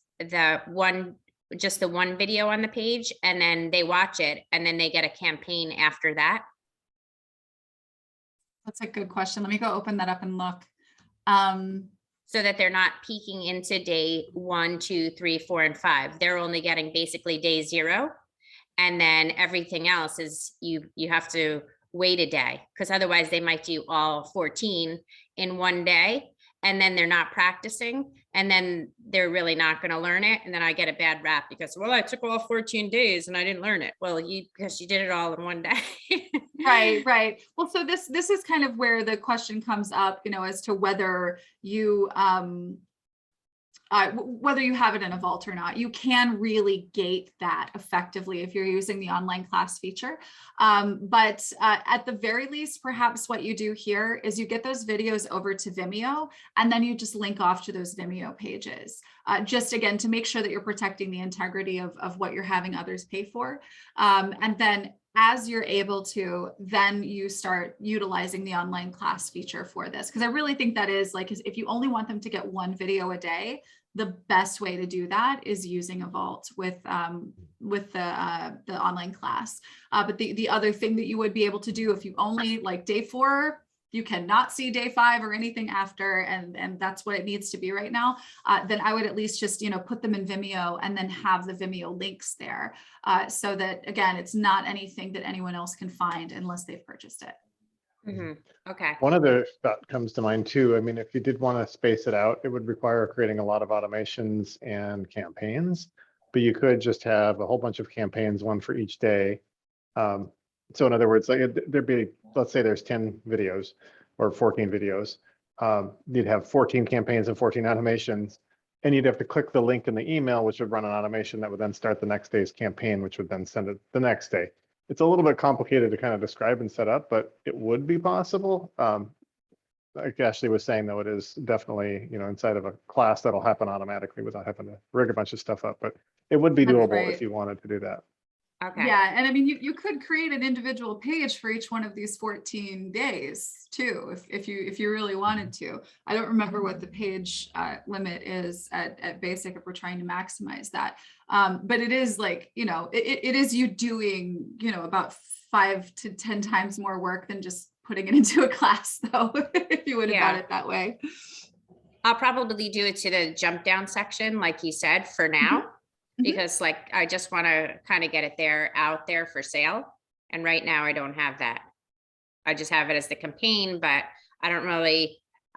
just the one video on the page, and then they watch it and then they get a campaign after that? That's a good question. Let me go open that up and look. So that they're not peeking into day 1, 2, 3, 4, and 5. They're only getting basically day 0. And then everything else is you have to wait a day, because otherwise they might do all 14 in one day, and then they're not practicing, and then they're really not going to learn it. And then I get a bad rap because, well, I took all 14 days and I didn't learn it. Well, because you did it all in one day. Right. Well, so this is kind of where the question comes up, as to whether you whether you have it in a vault or not. You can really gate that effectively if you're using the online class feature. But at the very least, perhaps what you do here is you get those videos over to Vimeo, and then you just link off to those Vimeo pages. Just again, to make sure that you're protecting the integrity of what you're having others pay for. And then as you're able to, then you start utilizing the online class feature for this. Because I really think that is if you only want them to get one video a day, the best way to do that is using a vault with the online class. But the other thing that you would be able to do if you only like day 4, you cannot see day 5 or anything after, and that's what it needs to be right now, then I would at least just, put them in Vimeo and then have the Vimeo links there, so that, again, it's not anything that anyone else can find unless they've purchased it. Mm-hmm. Okay. One other thought comes to mind too. I mean, if you did want to space it out, it would require creating a lot of automations and campaigns, but you could just have a whole bunch of campaigns, one for each day. So in other words, there'd be, let's say there's 10 videos or 14 videos. You'd have 14 campaigns and 14 automations, and you'd have to click the link in the email, which would run an automation that would then start the next day's campaign, which would then send it the next day. It's a little bit complicated to kind of describe and set up, but it would be possible. Like Ashley was saying, though, it is definitely, inside of a class that'll happen automatically without having to rig a bunch of stuff up, but it would be That's doable right. if you wanted to do that. Okay. Yeah, and I mean, you could create an individual page for each one of these 14 days too, if you really wanted to. I don't remember what the page limit is at basic if we're trying to maximize that. But it is it is you doing, about 5 to 10 times more work than just putting it into a class, though, if you would have got it that way. I'll probably do it to the jump down section, like you said, for now, because like, I just want to kind of get it there, out there for sale. And right now I don't have that. I just have it as the campaign, but I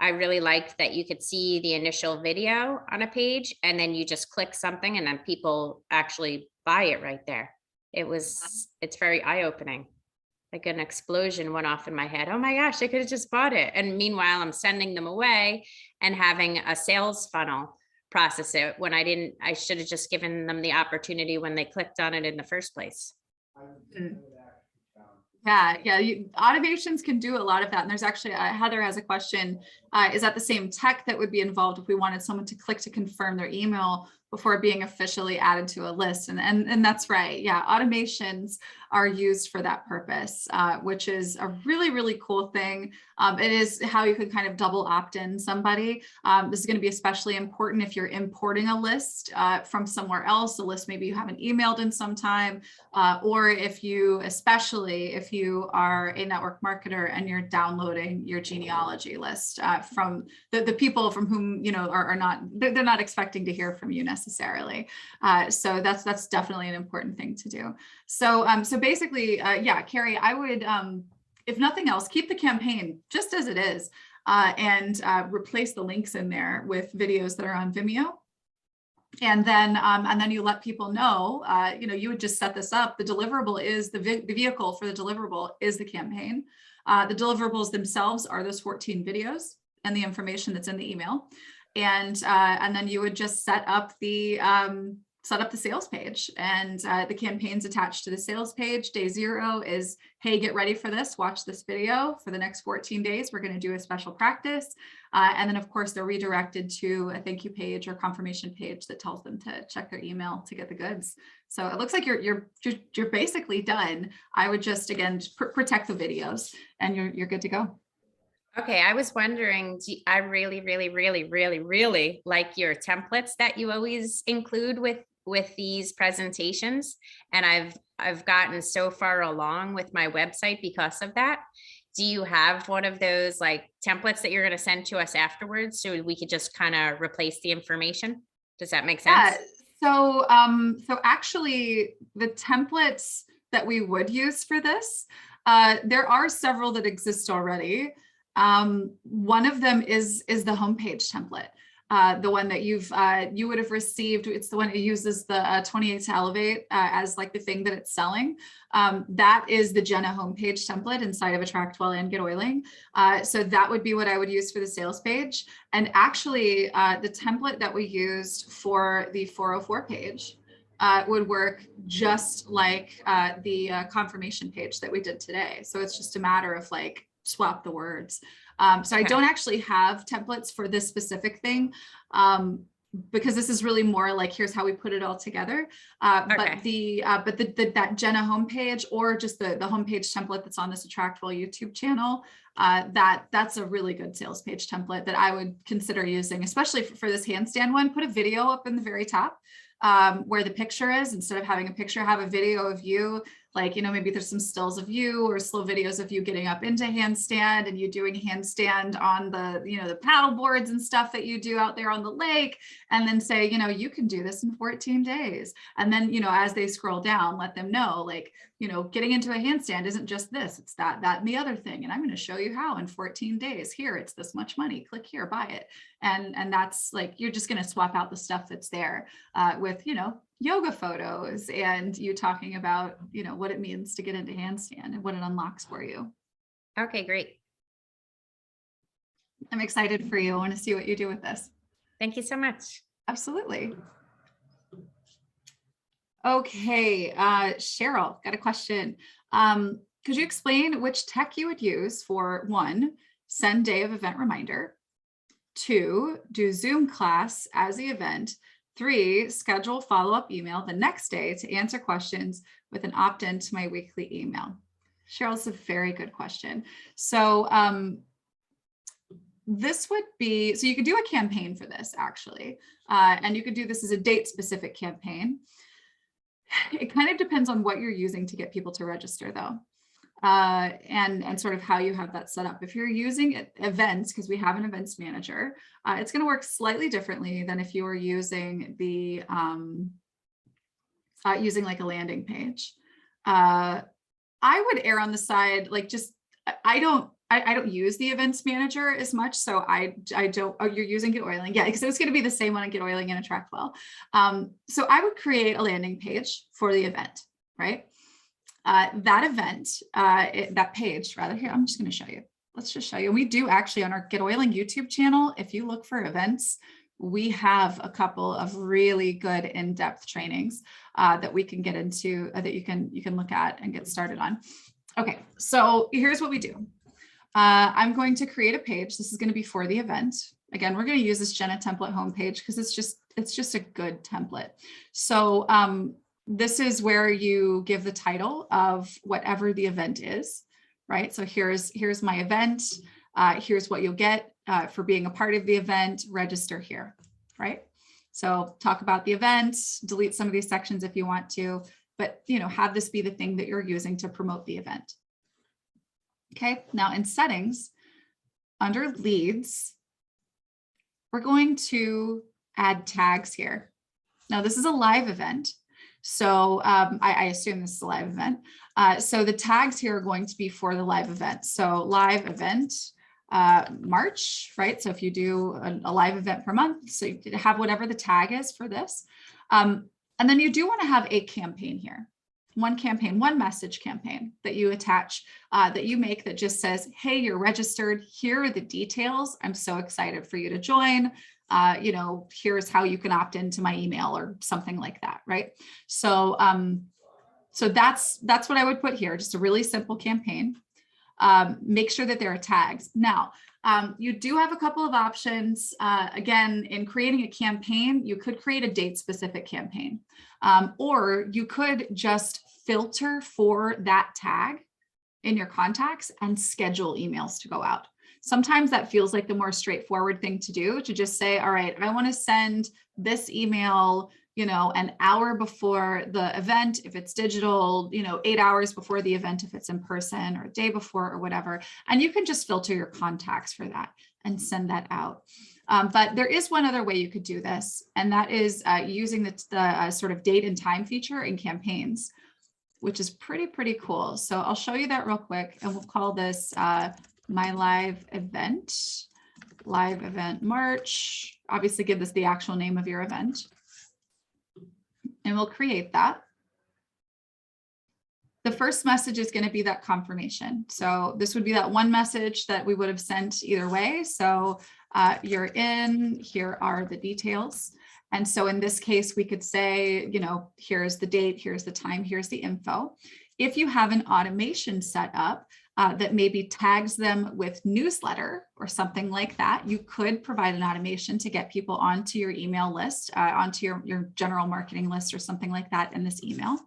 really liked that you could see the initial video on a page and then you just click something and then people actually buy it right there. It's very eye-opening. Like an explosion went off in my head. Oh my gosh, I could have just bought it. And meanwhile, I'm sending them away and having a sales funnel process it when I should have just given them the opportunity when they clicked on it in the first place. Yeah, automations can do a lot of that. And there's actually, Heather has a question. Is that the same tech that would be involved if we wanted someone to click to confirm their email before being officially added to a list? And that's right. Yeah, automations are used for that purpose, which is a really, really cool thing. It is how you could kind of double opt-in somebody. This is going to be especially important if you're importing a list from somewhere else, a list maybe you haven't emailed in some time, or especially if you are a network marketer and you're downloading your genealogy list from the people from whom, they're not expecting to hear from you necessarily. So that's definitely an important thing to do. So basically, Carrie, I would, if nothing else, keep the campaign just as it is, and replace the links in there with videos that are on Vimeo. And then you let people know, you would just set this up. The deliverable is the vehicle for the deliverable is the campaign. The deliverables themselves are those 14 videos and the information that's in the email. And then you would just set up the sales page, and the campaign's attached to the sales page. Day 0 is, hey, get ready for this, watch this video for the next 14 days. We're going to do a special practice. And then of course they're redirected to a thank you page or confirmation page that tells them to check their email to get the goods. So it looks like you're basically done. I would just, again, protect the videos and you're good to go. Okay, I was wondering, I really, really, really, really, really like your templates that you always include with these presentations. And I've gotten so far along with my website because of that. Do you have one of those like templates that you're going to send to us afterwards so we could just kind of replace the information? Does that make sense? Yeah. So actually the templates that we would use for this, there are several that exist already. One of them is the homepage template. The one that you would have received. It's the one that uses the 28 to elevate as like the thing that it's selling. That is the Jenna homepage template inside of AttractWell and Get Oiling. So that would be what I would use for the sales page. And actually the template that we used for the 404 page would work just like the confirmation page that we did today. So it's just a matter of like swap the words. So I don't actually have templates for this specific thing because this is really more like, here's how we put it all together. But that Jenna homepage or just the homepage template that's on this AttractWell YouTube channel, that's a really good sales page template that I would consider using, especially for this handstand one. Put a video up in the very top where the picture is. Instead of having a picture, have a video of you. Like, maybe there's some stills of you or slow videos of you getting up into handstand and you doing handstand on the, the paddle boards and stuff that you do out there on the lake. And then say, you can do this in 14 days. And then, as they scroll down, let them know, like, getting into a handstand isn't just this, it's that, and the other thing. And I'm going to show you how in 14 days. Here, it's this much money. Click here, buy it. And that's like, you're just going to swap out the stuff that's there with, yoga photos and you talking about, what it means to get into handstand and what it unlocks for you. Okay, great. I'm excited for you. I want to see what you do with this. Thank you so much. Absolutely. Okay, Cheryl, got a question. Could you explain which tech you would use for 1, send day of event reminder, 2, do Zoom class as the event, 3, schedule follow-up email the next day to answer questions with an opt-in to my weekly email? Cheryl's a very good question. So this would be, so you could do a campaign for this actually, and you could do this as a date specific campaign. It kind of depends on what you're using to get people to register though. and sort of how you have that set up. If you're using events, because we have an events manager, it's going to work slightly differently than if you were using the using like a landing page. I would err on the side, like just I don't use the events manager as much, so I don't. Oh, you're using Get Oiling, yeah, because it's going to be the same one on Get Oiling and AttractWell. So I would create a landing page for the event, right? That event, that page rather, here, I'm just going to show you. Let's just show you. We do actually on our Get Oiling YouTube channel, if you look for events, we have a couple of really good in-depth trainings that we can get into, that you can look at and get started on. Okay, so here's what we do. I'm going to create a page. This is going to be for the event. Again, we're going to use this Jenna template homepage because it's just a good template. So this is where you give the title of whatever the event is, right? So here's my event. Here's what you'll get for being a part of the event. Register here, right? So talk about the event, delete some of these sections if you want to, but have this be the thing that you're using to promote the event. Okay, now in settings, under leads, we're going to add tags here. Now this is a live event. So I assume this is a live event. So the tags here are going to be for the live event. So live event, March, right? So if you do a live event per month, so you have whatever the tag is for this. And then you do want to have a campaign here. One campaign, one message campaign that you attach, that you make that just says, hey, you're registered. Here are the details. I'm so excited for you to join. Here's how you can opt into my email or something like that, right? So, so that's what I would put here, just a really simple campaign. Make sure that there are tags. Now, you do have a couple of options. Again, in creating a campaign, you could create a date-specific campaign, or you could just filter for that tag in your contacts and schedule emails to go out. Sometimes that feels like the more straightforward thing to do, to just say, all right, I want to send this email, an hour before the event, if it's digital, 8 hours before the event, if it's in person, or a day before or whatever. And you can just filter your contacts for that and send that out. But there is one other way you could do this, and that is using the sort of date and time feature in campaigns, which is pretty cool. So I'll show you that real quick, and we'll call this my live event March. Obviously give this the actual name of your event, and we'll create that. The first message is going to be that confirmation. So this would be that one message that we would have sent either way. So you're in, here are the details. And so in this case, we could say, here's the date, here's the time, here's the info. If you have an automation set up that maybe tags them with newsletter or something like that, you could provide an automation to get people onto your email list, onto your general marketing list or something like that in this email.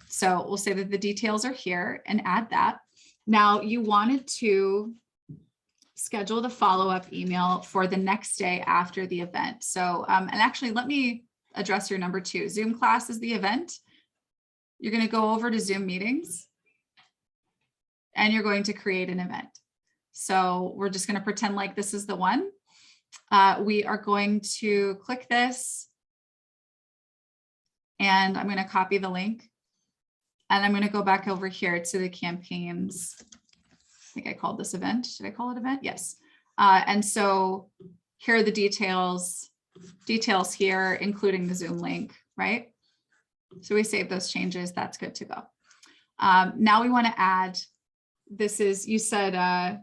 So we'll say that the details are here and add that. Now you wanted to schedule the follow-up email for the next day after the event. So, and actually let me address your number 2. Zoom class is the event. You're going to go over to Zoom meetings and you're going to create an event. So we're just going to pretend like this is the one. We are going to click this and I'm going to copy the link and I'm going to go back over here to the campaigns. I think I called this event. Did I call it event? Yes. And so here are the details here, including the Zoom link, right? So we save those changes. That's good to go. Now we want to add, this is, you said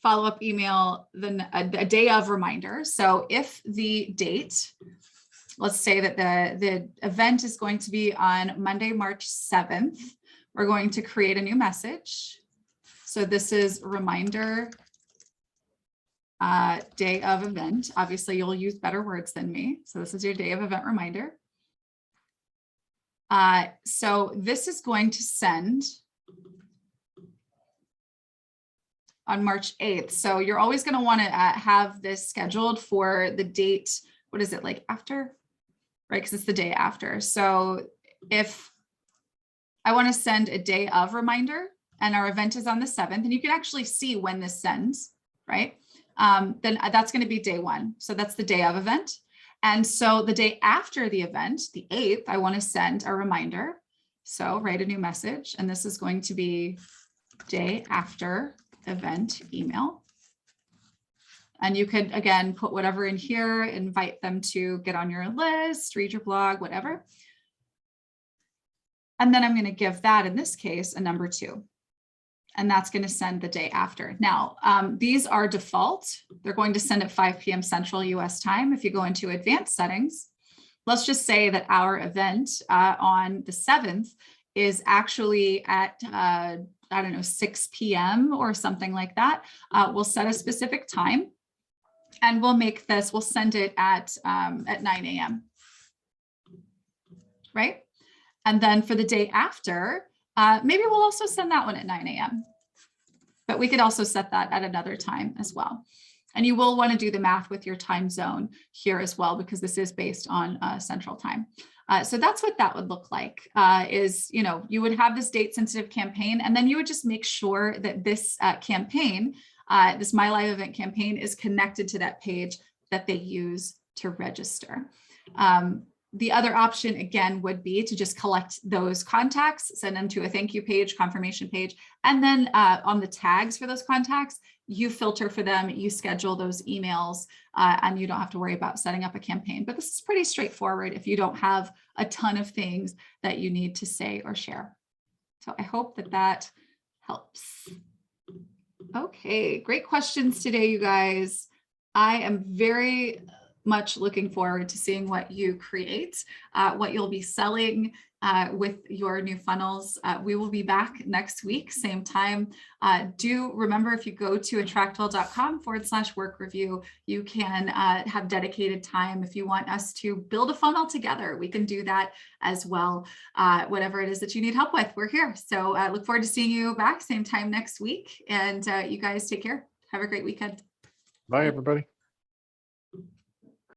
follow-up email, then a day of reminder. So if the date, let's say that the event is going to be on Monday, March 7th, we're going to create a new message. So this is reminder day of event. Obviously, you'll use better words than me. So this is your day of event reminder. So this is going to send on March 8th. So you're always going to want to have this scheduled for the date. What is it, like after? Right, because it's the day after. So if I want to send a day of reminder, and our event is on the 7th, and you can actually see when this sends, right? Then that's going to be day 1. So that's the day of event. And so the day after the event, the 8th, I want to send a reminder. So write a new message, and this is going to be day after event email. And you could, again, put whatever in here, invite them to get on your list, read your blog, whatever. And then I'm going to give that, in this case, a number 2. And that's going to send the day after. Now, these are default. They're going to send at 5 p.m. Central US time. If you go into advanced settings, let's just say that our event on the 7th is actually at, I don't know, 6 p.m. or something like that. We'll set a specific time, and we'll make this, we'll send it at 9 a.m. Right? And then for the day after, maybe we'll also send that one at 9 a.m. But we could also set that at another time as well. And you will want to do the math with your time zone here as well, because this is based on Central Time. So that's what that would look like, is, you know, you would have this date sensitive campaign, and then you would just make sure that this campaign, this My Live event campaign, is connected to that page that they use to register. The other option, again, would be to just collect those contacts, send them to a thank you page, confirmation page, and then on the tags for those contacts, you filter for them, you schedule those emails, and you don't have to worry about setting up a campaign. But this is pretty straightforward if you don't have a ton of things that you need to say or share. So I hope that that helps. Okay, great questions today, you guys. I am very much looking forward to seeing what you create, what you'll be selling with your new funnels. We will be back next week, same time. Do remember, if you go to attractwell.com/work review, you can have dedicated time. If you want us to build a funnel together, we can do that as well. Whatever it is that you need help with, we're here. So I look forward to seeing you back same time next week. And you guys take care. Have a great weekend. Bye, everybody.